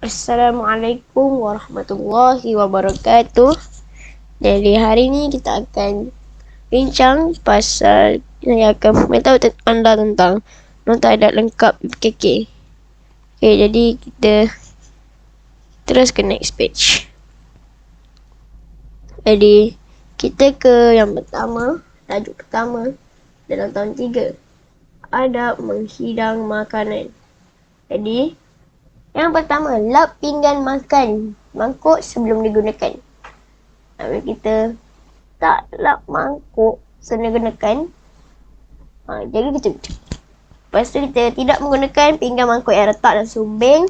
Assalamualaikum warahmatullahi wabarakatuh. Jadi hari ini kita akan bincang pasal saya akan beritahu anda tentang nota adat lengkap PKK. Okay, jadi kita terus ke next page. Jadi kita ke yang pertama, tajuk pertama dalam tahun 3. Adab menghidang makanan. Jadi yang pertama, lap pinggan makan mangkuk sebelum digunakan. Kalau kita tak lap mangkuk sebelum digunakan, jadi kita lepas tu kita tidak menggunakan pinggan mangkuk yang retak dan sumbing.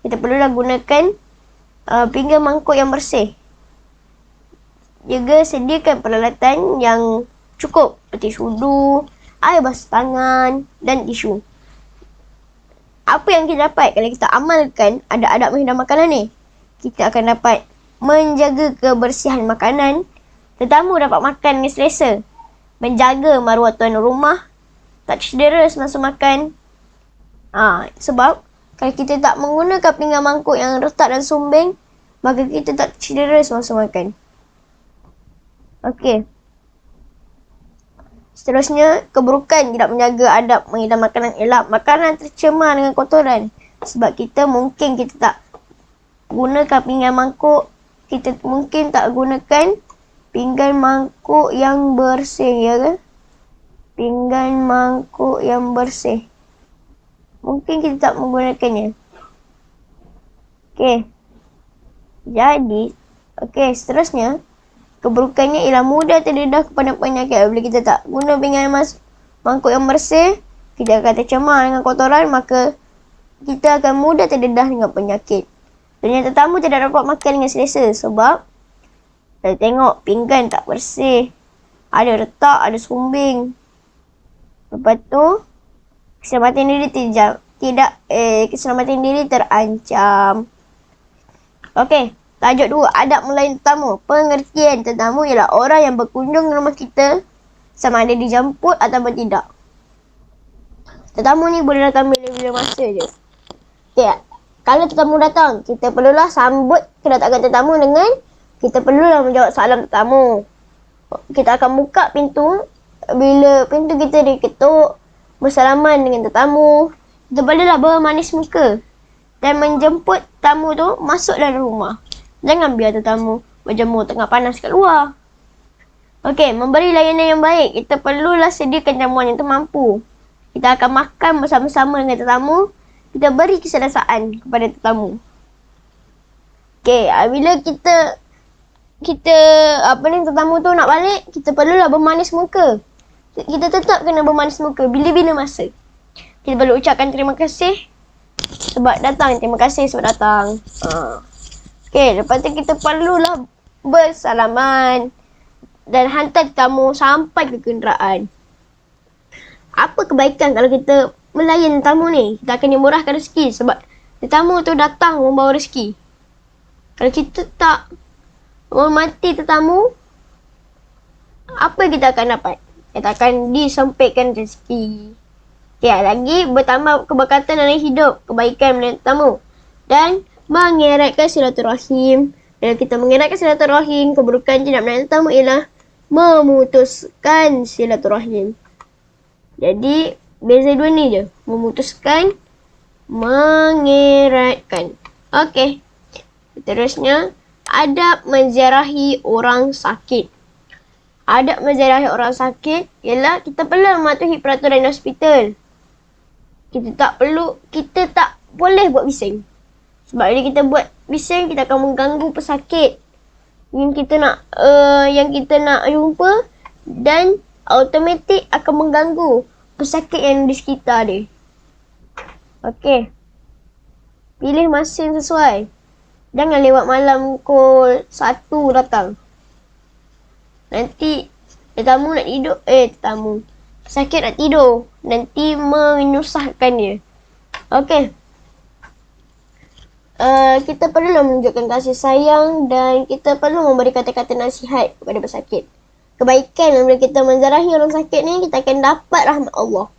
Kita perlulah gunakan pinggan mangkuk yang bersih. Juga sediakan peralatan yang cukup seperti sudu, air basuh tangan dan tisu. Apa yang kita dapat kalau kita amalkan adab-adab menghidang makanan ni? Kita akan dapat menjaga kebersihan makanan, tetamu dapat makan dengan selesa, menjaga maruah tuan rumah, tak cedera semasa makan. Sebab kalau kita tak menggunakan pinggan mangkuk yang retak dan sumbing, maka kita tak cedera semasa makan. Okey. Seterusnya, keburukan tidak menjaga adab menghidang makanan ialah makanan tercemar dengan kotoran. Sebab kita tak gunakan pinggan mangkuk, kita mungkin tak gunakan pinggan mangkuk yang bersih, ya ke? Pinggan mangkuk yang bersih. Mungkin kita tak menggunakannya. Okey. Jadi, seterusnya, keburukannya ialah mudah terdedah kepada penyakit. Bila kita tak guna pinggan mangkuk yang bersih, kita akan tercemar dengan kotoran, maka kita akan mudah terdedah dengan penyakit. Dan tetamu tidak dapat makan dengan selesa sebab kita tengok pinggan tak bersih, ada retak, ada sumbing. Lepas tu, keselamatan diri terancam. Okey. Tajuk 2, adab melayani tetamu. Pengertian tetamu ialah orang yang berkunjung ke rumah kita sama ada dijemput ataupun tidak. Tetamu ni boleh datang bila-bila masa je. Okay. Kalau tetamu datang, kita perlulah sambut kedatangan tetamu dengan kita perlulah menjawab salam tetamu. Kita akan buka pintu. Bila pintu kita diketuk, bersalaman dengan tetamu, kita perlulah bermanis muka dan menjemput tamu tu masuk dalam rumah. Jangan biar tetamu berjemur tengah panas kat luar. Okey, memberi layanan yang baik. Kita perlulah sediakan jamuan yang termampu. Kita akan makan bersama-sama dengan tetamu. Kita beri keselesaan kepada tetamu. Okey, bila tetamu tu nak balik, kita perlulah bermanis muka. Kita tetap kena bermanis muka bila-bila masa. Kita perlu ucapkan terima kasih sebab datang. Terima kasih sebab datang. Okey, lepas tu kita perlulah bersalaman dan hantar tetamu sampai ke kenderaan. Apa kebaikan kalau kita melayan tetamu ni? Kita akan dimurahkan rezeki sebab tetamu tu datang membawa rezeki. Kalau kita tak menghormati tetamu, apa kita akan dapat? Kita akan disempitkan rezeki. Okey, lagi bertambah keberkatan dalam hidup, kebaikan melayani tetamu. Dan mengeratkan silaturahim. Bila kita mengeratkan silaturahim, keburukan tidak melayani tetamu ialah memutuskan silaturahim. Jadi, beza dua ni je. Memutuskan, mengeratkan. Okey. Seterusnya, adab menziarahi orang sakit. Adab menziarahi orang sakit ialah kita perlu mematuhi peraturan hospital. Kita tak boleh buat bising. Sebab bila kita buat bising, kita akan mengganggu pesakit yang kita nak jumpa dan automatik akan mengganggu pesakit yang di sekitar dia. Okey. Pilih masa yang sesuai. Jangan lewat malam pukul 1 datang. Nanti pesakit nak tidur. Nanti menyusahkan dia. Okey. Kita perlu menunjukkan kasih sayang dan kita perlu memberi kata-kata nasihat kepada pesakit. Kebaikan bila kita menziarahi orang sakit ni, kita akan dapat rahmat Allah.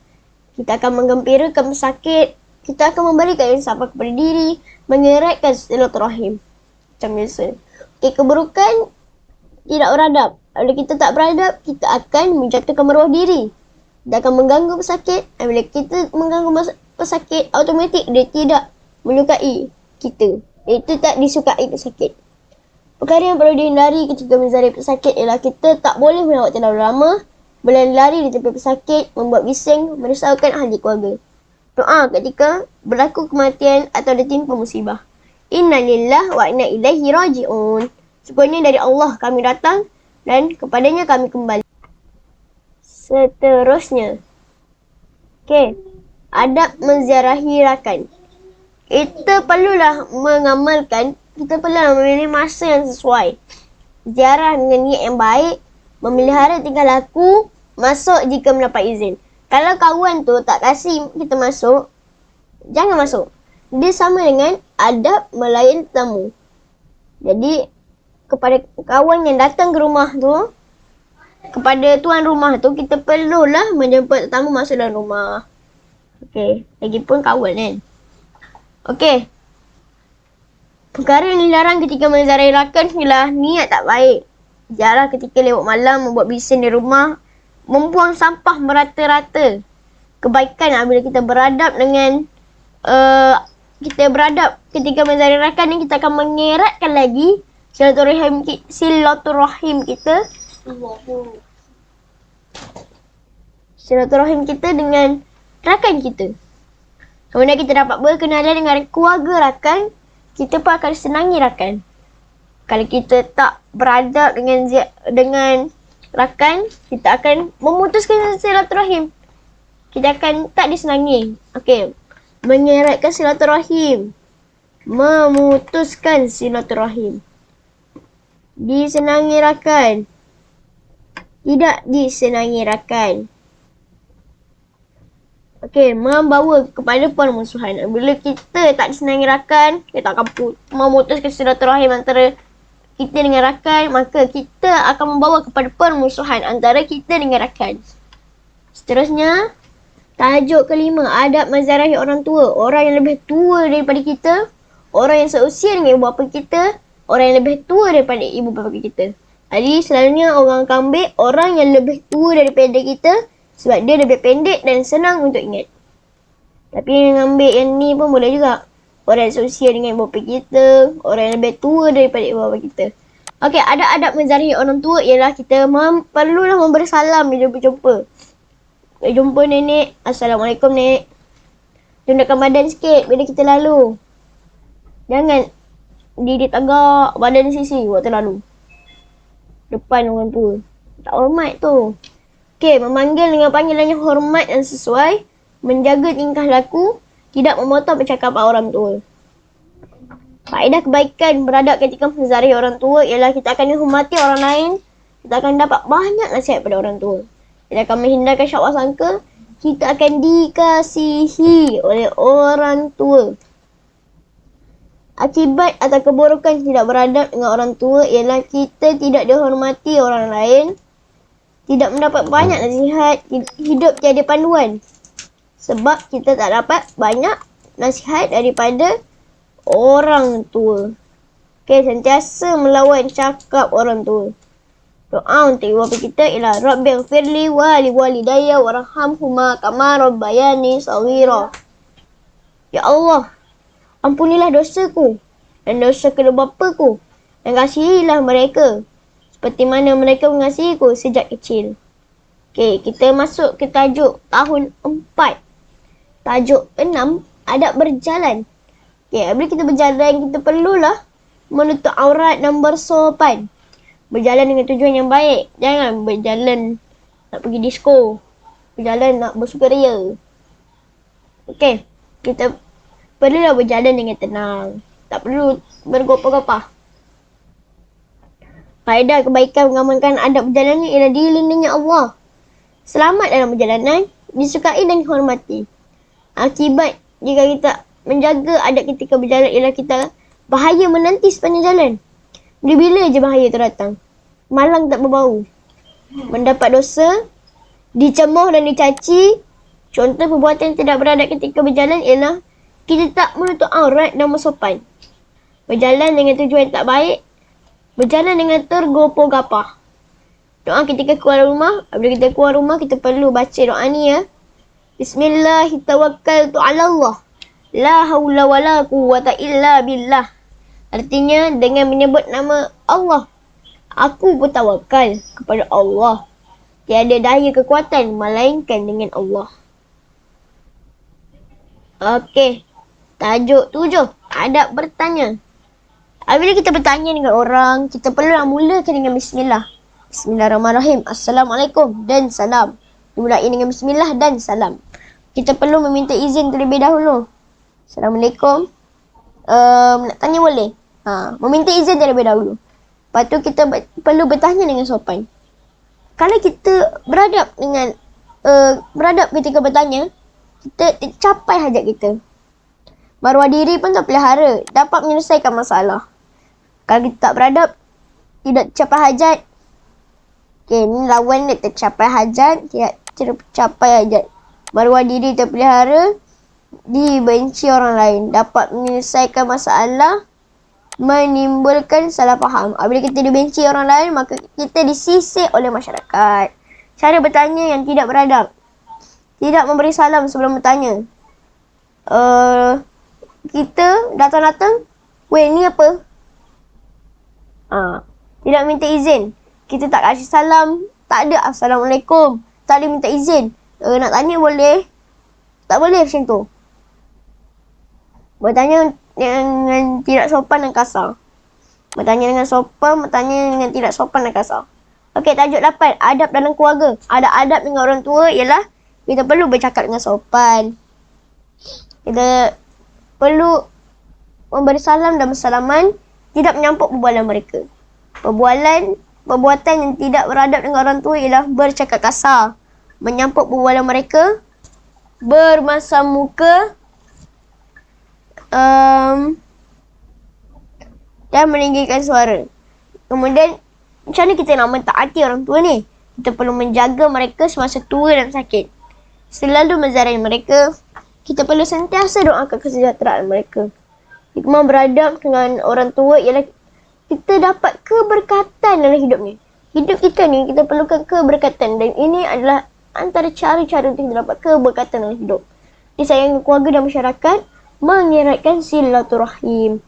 Kita akan menggembirakan pesakit kita akan memberikan insafah kepada diri, mengeratkan silaturahim. Macam biasa. Okey, keburukan tidak beradab. Bila kita tak beradab, kita akan menjatuhkan maruah diri. Dia akan mengganggu pesakit. Dan bila kita mengganggu pesakit, automatik dia tidak menyukai kita. Itu tak disukai pesakit. Perkara yang perlu dihindari ketika menzarai pesakit ialah kita tak boleh melawat terlalu lama, berlari-lari di tepi pesakit, membuat bising, merisaukan ahli keluarga. Doa ketika berlaku kematian atau ditimpa musibah. Inna lillah wa inna ilaihi raji'un. Sebenarnya dari Allah kami datang dan kepadanya kami kembali. Seterusnya. Okey. Adab menziarahi rakan. Kita perlulah mengamalkan, kita perlulah memilih masa yang sesuai. Ziarah dengan niat yang baik, memelihara tingkah laku, masuk jika mendapat izin. Kalau kawan tu tak kasih kita masuk, jangan masuk. Dia sama dengan adab melayan tetamu. Jadi, kepada kawan yang datang ke rumah tu, kepada tuan rumah tu, kita perlulah menjemput tetamu masuk dalam rumah. Okey, lagipun kawan kan. Okey. Perkara yang dilarang ketika menziarahi rakan ialah niat tak baik. Ziarah ketika lewat malam, membuat bising di rumah, membuang sampah merata-rata. Kebaikan apabila kita beradab dengan kita beradab ketika menziarahi rakan ni, kita akan mengeratkan lagi silaturahim kita. Silaturahim kita dengan rakan kita. Kemudian kita dapat berkenalan dengan keluarga rakan, kita pun akan senangi rakan. Kalau kita tak beradab dengan rakan, kita akan memutuskan silaturahim. Kita akan tak disenangi. Okey. Mengeratkan silaturahim. Memutuskan silaturahim. Disenangi rakan. Tidak disenangi rakan. Okey, membawa kepada permusuhan. Bila kita tak disenangi rakan, kita akan memutuskan silaturahim antara kita dengan rakan, maka kita akan membawa kepada permusuhan antara kita dengan rakan. Seterusnya, tajuk kelima, adab menziarahi orang tua. Orang yang lebih tua daripada kita, orang yang seusia dengan ibu bapa kita, orang yang lebih tua daripada ibu bapa kita. Jadi selalunya orang akan ambil orang yang lebih tua daripada kita sebab dia lebih pendek dan senang untuk ingat. Tapi yang ambil yang ni pun boleh juga. Orang yang seusia dengan ibu bapa kita, orang yang lebih tua daripada ibu bapa kita. Okey, adab menziarahi orang tua ialah kita perlulah memberi salam bila berjumpa. Jumpa nenek, Assalamualaikum nek. Tundukkan badan sikit bila kita lalu. Jangan diri tagak, badan sisi waktu lalu. Depan orang tua. Tak hormat tu. Okey, memanggil dengan panggilan yang hormat dan sesuai. Menjaga tingkah laku. Tidak memotong percakapan orang tua. Faedah kebaikan beradab ketika menziarahi orang tua ialah kita akan dihormati orang lain. Kita akan dapat banyak nasihat pada orang tua. Kita akan menghindarkan syakwa sangka. Kita akan dikasihi oleh orang tua. Akibat atau keburukan tidak beradab dengan orang tua ialah kita tidak dihormati orang lain, tidak mendapat banyak nasihat, hidup tiada panduan. Sebab kita tak dapat banyak nasihat daripada orang tua. Okey, sentiasa melawan cakap orang tua. Doa untuk ibu bapa kita ialah Rabbighfirli wa liwalidayya warhamhuma kama rabbayani shaghira. Ya Allah, ampunilah dosaku dan dosa kedua bapaku dan kasihilah mereka seperti mana mereka mengasihiku sejak kecil. Okey, kita masuk ke tajuk tahun 4. Tajuk 6, adab berjalan. Okey, bila kita berjalan, kita perlulah menutup aurat dan bersopan. Berjalan dengan tujuan yang baik. Jangan berjalan nak pergi disko. Berjalan nak bersukaria. Okey, kita perlulah berjalan dengan tenang. Tak perlu bergopah-gopah. Faedah kebaikan mengamalkan adab berjalan ialah dilindungi Allah. Selamat dalam perjalanan, disukai dan dihormati. Akibat jika kita menjaga adab ketika berjalan ialah kita bahaya menanti sepanjang jalan. Bila je bahaya tu datang. Malang tak berbau. Mendapat dosa, dicemooh dan dicaci. Contoh perbuatan yang tidak beradab ketika berjalan ialah Kita tak menutup aurat dan bersopan. Berjalan dengan tujuan tak baik. Berjalan dengan tergopoh-gapah. Doa ketika keluar rumah. Apabila kita keluar rumah, kita perlu baca doa ni ya. Bismillahirrahmanirrahim. Allah. La hawla wa la quwwata illa billah. Artinya, dengan menyebut nama Allah, aku bertawakal kepada Allah. Tiada daya kekuatan melainkan dengan Allah. Okey. Tajuk 7. Adab bertanya. Apabila kita bertanya dengan orang, kita perlu mulakan dengan bismillah. Bismillahirrahmanirrahim. Assalamualaikum dan salam. Dimulai dengan bismillah dan salam. Kita perlu meminta izin terlebih dahulu. Assalamualaikum. Nak tanya boleh? Meminta izin terlebih dahulu. Lepas tu kita perlu bertanya dengan sopan. Kalau kita beradab ketika bertanya, kita capai hajat kita. Maruah diri pun terpelihara, dapat menyelesaikan masalah. Kalau kita tak beradab, tidak tercapai hajat. Okay, ni lawan dia tercapai hajat, tidak tercapai hajat. Maruah diri terpelihara, dibenci orang lain, dapat menyelesaikan masalah, menimbulkan salah faham. Apabila kita dibenci orang lain, maka kita disisih oleh masyarakat. Cara bertanya yang tidak beradab. Tidak memberi salam sebelum bertanya. Kita datang-datang, weh ni apa? Tidak minta izin. Kita tak kasih salam. Tak ada Assalamualaikum. Tak ada minta izin. Nak tanya boleh? Tak boleh macam tu. Bertanya dengan tidak sopan dan kasar. Bertanya dengan sopan, bertanya dengan tidak sopan dan kasar. Okey, tajuk 8. Adab dalam keluarga. Ada adab dengan orang tua ialah kita perlu bercakap dengan sopan. Kita perlu memberi salam dan bersalaman, tidak menyampuk perbualan mereka. Perbuatan yang tidak beradab dengan orang tua ialah bercakap kasar, menyampuk perbualan mereka, bermasam muka, dan meninggikan suara. Kemudian, macam mana kita nak mentaati orang tua ni? Kita perlu menjaga mereka semasa tua dan sakit. Selalu menziarahi mereka. Kita perlu sentiasa doakan kesejahteraan mereka. Hikmah beradab dengan orang tua ialah kita dapat keberkatan dalam hidup ni. Hidup kita ni, kita perlukan keberkatan. Dan ini adalah antara cara-cara untuk kita dapat keberkatan dalam hidup. Disayangi keluarga dan masyarakat, mengeratkan silaturahim.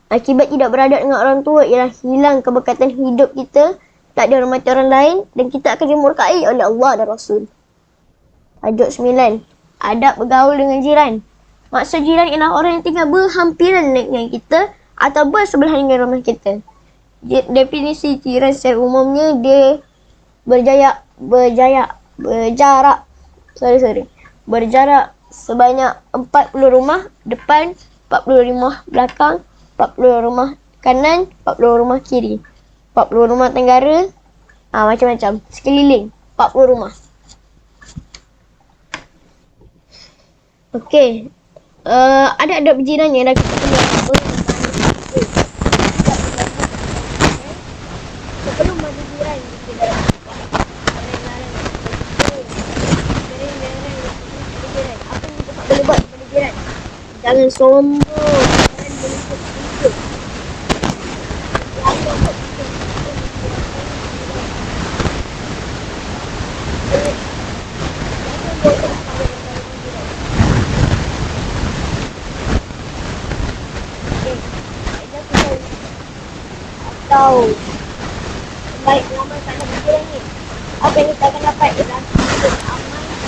Akibat tidak beradab dengan orang tua ialah hilang keberkatan hidup kita, tak dihormati orang lain, dan kita akan dimurkai oleh Allah dan Rasul. Tajuk 9. Adab bergaul dengan jiran. Maksud jiran ialah orang yang tinggal berhampiran dengan kita atau bersebelahan dengan rumah kita. Definisi jiran secara umumnya dia berjarak sebanyak 40 rumah depan, 40 rumah belakang, 40 rumah kanan, 40 rumah kiri, 40 rumah tenggara, macam-macam. Sekeliling, 40 rumah. Okey. Ada berjiran yang dah kita perlu apa? Kita perlu maju jiran kita dalam apa yang kita boleh buat kepada jiran? Jangan sombong. Atau baik lama tak nak berjiran ni, apa yang kita akan dapat ialah hidup aman dan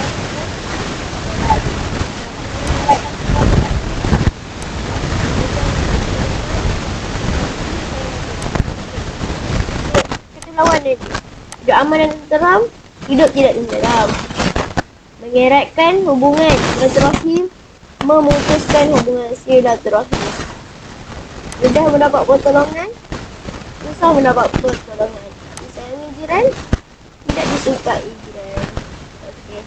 kita lawan dia. Hidup aman dan tenteram, hidup tidak tenteram. Mengeratkan hubungan silaturahim, memutuskan hubungan silaturahim. Mudah mendapat pertolongan, susah mendapat pertolongan. Disayangi jiran, tidak disukai jiran. Okey.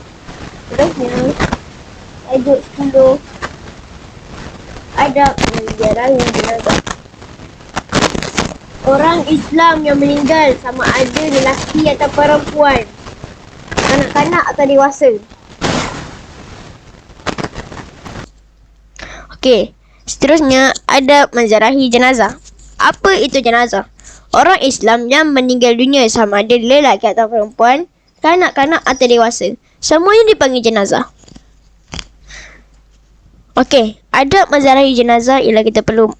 Terusnya, tajuk 10. Adab menziarahi jenazah. Orang Islam yang meninggal sama ada lelaki atau perempuan, kanak-kanak atau dewasa, Okey, seterusnya adab menziarahi jenazah. Apa itu jenazah? Orang Islam yang meninggal dunia sama ada lelaki atau perempuan, kanak-kanak atau dewasa, semuanya dipanggil jenazah. Okey, adab menziarahi jenazah ialah kita perlu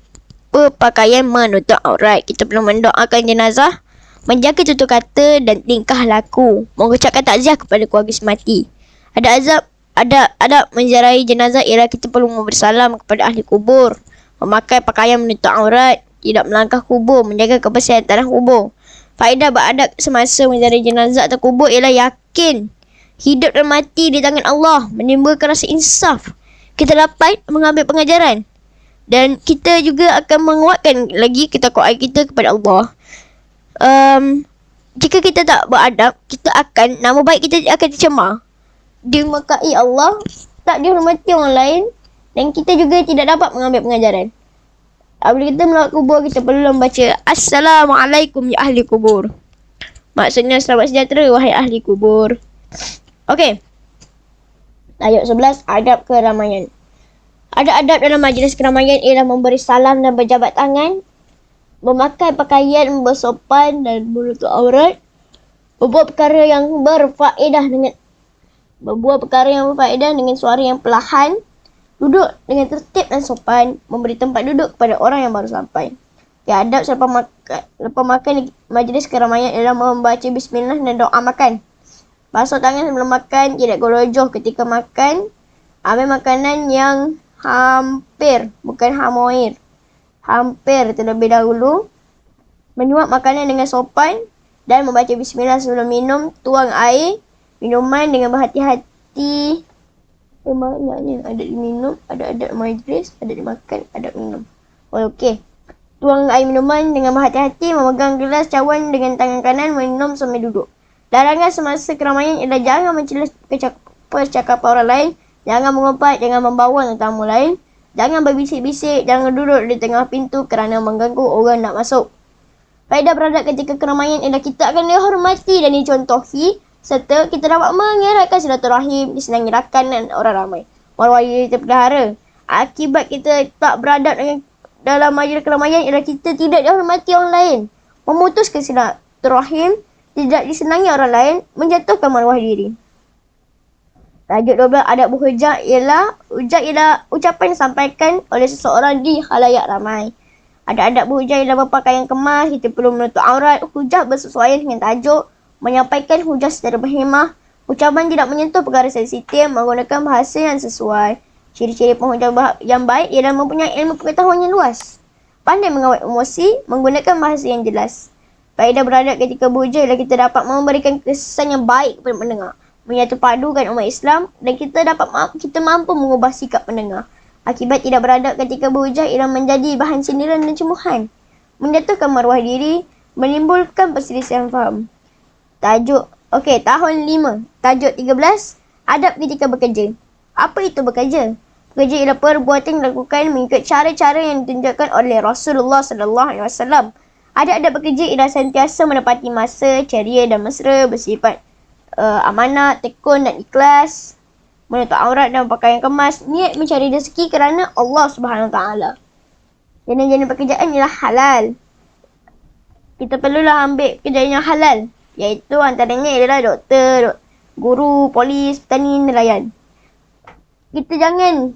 berpakaian menutup aurat. Kita perlu mendoakan jenazah, menjaga tutur kata dan tingkah laku, mengucapkan takziah kepada keluarga semati. Adab menziarahi jenazah ialah kita perlu memberi salam kepada ahli kubur, memakai pakaian menutup aurat, tidak melangkah kubur, menjaga kebersihan tanah kubur. Faedah beradab semasa menziarahi jenazah atau kubur ialah yakin hidup dan mati di tangan Allah, menimbulkan rasa insaf. Kita dapat mengambil pengajaran dan kita juga akan menguatkan lagi ketakwaan kita kepada Allah. Jika kita tak beradab, nama baik kita akan tercemar, dimurkai Allah, tak dihormati orang lain, dan kita juga tidak dapat mengambil pengajaran. Apabila kita melawat kubur, kita perlu membaca Assalamualaikum ya ahli kubur. Maksudnya selamat sejahtera wahai ahli kubur. Okey. Ayat 11, adab keramaian. Ada adab dalam majlis keramaian ialah memberi salam dan berjabat tangan, memakai pakaian bersopan dan menutup aurat, berbuat perkara yang berfaedah dengan suara yang perlahan, duduk dengan tertib dan sopan, memberi tempat duduk kepada orang yang baru sampai. Adab selepas makan di majlis keramaian ialah membaca bismillah dan doa makan. Basuh tangan sebelum makan, tidak gelojoh ketika makan. Ambil makanan yang hampir terlebih dahulu. Menyuap makanan dengan sopan dan membaca bismillah sebelum minum. Tuang air minuman dengan berhati-hati. Banyaknya ada diminum, ada majlis, ada dimakan, ada minum. Okey. Tuang air minuman dengan berhati-hati, memegang gelas cawan dengan tangan kanan, minum sambil duduk. Larangan semasa keramaian ialah jangan mencela percakapan orang lain, jangan mengumpat, jangan membawang tetamu lain, jangan berbisik-bisik, jangan duduk di tengah pintu kerana mengganggu orang nak masuk. Faedah beradab ketika keramaian ialah kita akan dihormati dan dicontohi, serta kita dapat mengeratkan silaturahim, disenangi rakan orang ramai. Maruah kita pelihara. Akibat kita tak beradab dalam majlis keramaian ialah kita tidak dihormati orang lain, memutuskan silaturahim, tidak disenangi orang lain, menjatuhkan maruah diri. Tajuk 12, adab berhujah ialah ucapan yang disampaikan oleh seseorang di khalayak ramai. Adab berhujah ialah berpakaian kemas, kita perlu menutup aurat, hujah bersesuaian dengan tajuk, menyampaikan hujah secara berhemah, ucapan tidak menyentuh perkara sensitif, menggunakan bahasa yang sesuai. Ciri-ciri penghujah yang baik ialah mempunyai ilmu pengetahuan yang luas, pandai mengawal emosi, menggunakan bahasa yang jelas. Faedah beradab ketika berhujah ialah kita dapat memberikan kesan yang baik kepada pendengar, menyatu padukan umat Islam, dan kita mampu mengubah sikap pendengar. Akibat tidak beradab ketika berhujah ialah menjadi bahan sindiran dan cemoohan, menjatuhkan maruah diri, menimbulkan perselisihan faham. Tahun 5. Tajuk 13, adab ketika bekerja. Apa itu bekerja? Bekerja ialah perbuatan yang dilakukan mengikut cara-cara yang ditunjukkan oleh Rasulullah SAW. Adab bekerja ialah sentiasa menepati masa, ceria dan mesra, bersifat amanah, tekun dan ikhlas, menutup aurat dan pakaian kemas, niat mencari rezeki kerana Allah SWT. Jenis-jenis pekerjaan ialah halal. Kita perlulah ambil pekerjaan yang halal, iaitu antaranya ialah doktor, guru, polis, petani, nelayan. Kita jangan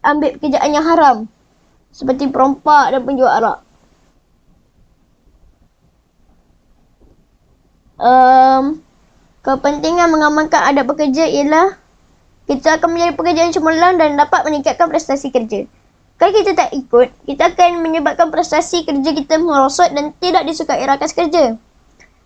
ambil pekerjaan yang haram, seperti perompak dan penjual arak. Kepentingan mengamalkan adab bekerja ialah kita akan menjadi pekerja yang cemerlang dan dapat meningkatkan prestasi kerja. Kalau kita tak ikut, kita akan menyebabkan prestasi kerja kita merosot dan tidak disukai rakan sekerja.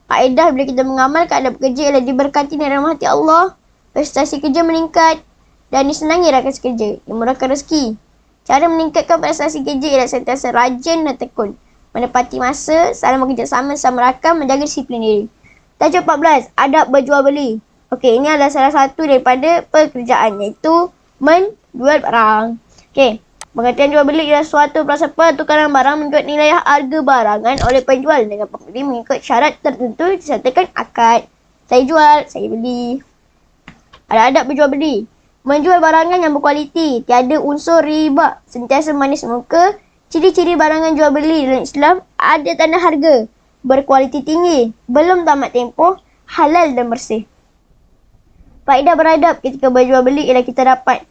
Faedah bila kita mengamalkan adab bekerja ialah diberkati dan rahmati Allah, prestasi kerja meningkat dan disenangi rakan sekerja, dimurahkan rezeki. Cara meningkatkan prestasi kerja ialah sentiasa rajin dan tekun, menepati masa, saling bekerjasama sama rakan, menjaga disiplin diri. Tajuk 14, adab berjual beli. Okey, ini adalah salah satu daripada pekerjaan, iaitu menjual barang. Okey, pengertian jual beli ialah suatu proses pertukaran barang mengikut nilai harga barangan oleh penjual dengan pembeli mengikut syarat tertentu disertakan akad. Saya jual, saya beli. Ada adab berjual beli. Menjual barangan yang berkualiti, tiada unsur riba, sentiasa manis muka. Ciri-ciri barangan jual beli dalam Islam, ada tanda harga, berkualiti tinggi, belum tamat tempoh, halal dan bersih. Faedah beradab ketika berjual beli ialah kita dapat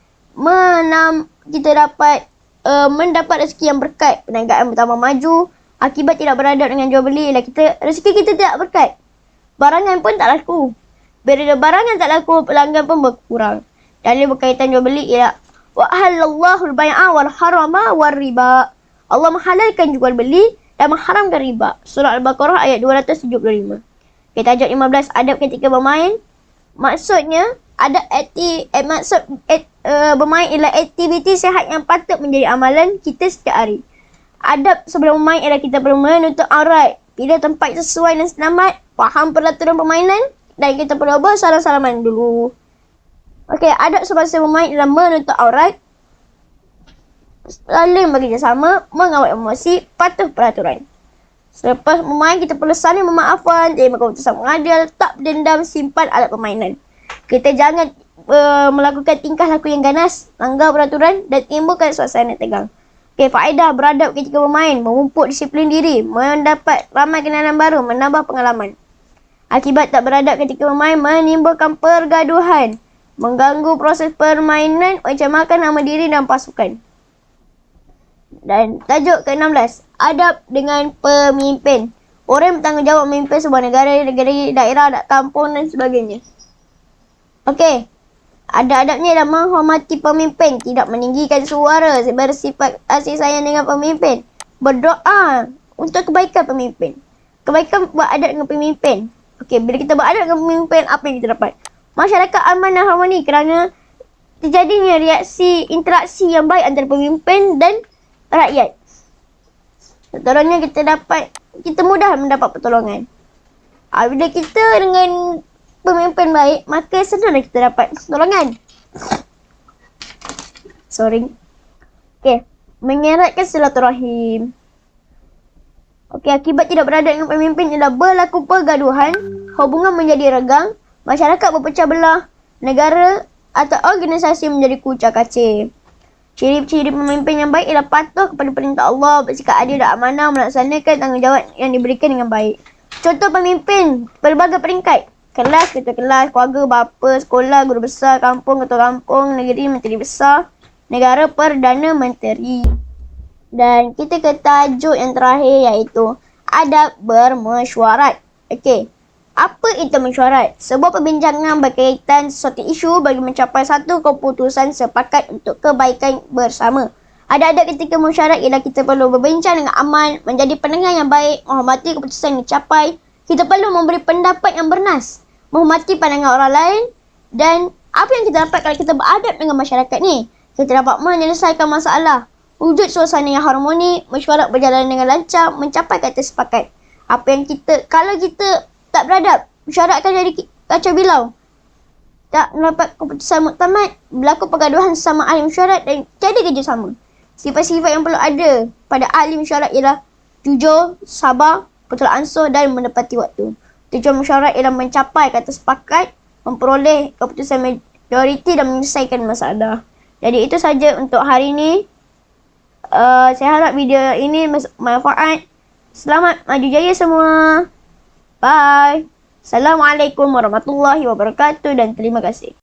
mendapat rezeki yang berkat, perniagaan bertambah maju. Akibat tidak beradab dengan jual beli ialah rezeki kita tidak berkat. Barangan pun tak laku. Bila barangan tak laku, pelanggan pun berkurang. Dalil berkaitan jual beli ialah wa halallahu al-bai'a wal harama war riba. Allah menghalalkan jual beli dan mengharamkan riba. Surah Al-Baqarah ayat 275. Okay, tajuk 15, adab ketika bermain. Maksudnya, bermain ialah aktiviti sihat yang patut menjadi amalan kita setiap hari. Adab sebelum bermain ialah kita perlu menutup aurat, pilih tempat sesuai dan selamat, faham peraturan permainan, dan kita perlu bersalam-salaman dulu. Okey, adab semasa bermain ialah menutup aurat, saling bekerjasama, mengawal emosi, patuh peraturan. Selepas bermain, kita perlu saling memaafkan, terima keputusan mengadil, tak berdendam, simpan alat permainan. Kita jangan melakukan tingkah laku yang ganas, langgar peraturan dan timbulkan suasana tegang. Okey, faedah beradab ketika bermain, memupuk disiplin diri, mendapat ramai kenalan baru, menambah pengalaman. Akibat tak beradab ketika bermain, menimbulkan pergaduhan, mengganggu proses permainan, mencemarkan nama diri dan pasukan. Dan tajuk ke-16, adab dengan pemimpin. Orang yang bertanggungjawab memimpin sebuah negara, daerah, kampung dan sebagainya. Okey, adab-adabnya adalah menghormati pemimpin, tidak meninggikan suara, bersifat kasih sayang dengan pemimpin, berdoa untuk kebaikan pemimpin. Kebaikan beradab dengan pemimpin. Okey, bila kita beradab dengan pemimpin, apa yang kita dapat? Masyarakat aman dan harmoni kerana terjadinya interaksi yang baik antara pemimpin dan rakyat. Contohnya kita mudah mendapat pertolongan. Bila kita dengan pemimpin baik, maka senanglah kita dapat pertolongan. Okey, mengeratkan silaturahim. Okey, akibat tidak beradab dengan pemimpin ialah berlaku pergaduhan, hubungan menjadi regang, masyarakat berpecah belah, negara atau organisasi menjadi kucak-kacir. Ciri-ciri pemimpin yang baik ialah patuh kepada perintah Allah, bersikap adil dan amanah, melaksanakan tanggungjawab yang diberikan dengan baik. Contoh pemimpin berbagai peringkat. Kelas, ketua kelas, keluarga, bapa, sekolah, guru besar, kampung, ketua kampung, negeri, menteri besar, negara, perdana menteri. Dan kita ke tajuk yang terakhir iaitu adab bermesyuarat. Okey. Apa itu mesyuarat? Sebuah perbincangan berkaitan sesuatu isu bagi mencapai satu keputusan sepakat untuk kebaikan bersama. Adab-adab ketika mesyuarat ialah kita perlu berbincang dengan aman, menjadi pendengar yang baik, menghormati keputusan yang dicapai. Kita perlu memberi pendapat yang bernas, menghormati pandangan orang lain, dan apa yang kita dapat kalau kita beradab dengan masyarakat ni? Kita dapat menyelesaikan masalah, wujud suasana yang harmoni, mesyuarat berjalan dengan lancar, mencapai kata sepakat. Kalau kita tak beradab, mesyuarat akan jadi kacau bilau. Tak mendapat keputusan muktamad, berlaku pergaduhan sesama ahli mesyuarat dan tiada kerjasama. Sifat-sifat yang perlu ada pada ahli mesyuarat ialah jujur, sabar, betul ansur dan menepati waktu. Tujuan mesyuarat ialah mencapai kata sepakat, memperoleh keputusan majoriti dan menyelesaikan masalah. Jadi itu saja untuk hari ini. Saya harap video ini bermanfaat. Selamat maju jaya semua. Bye. Assalamualaikum warahmatullahi wabarakatuh dan terima kasih.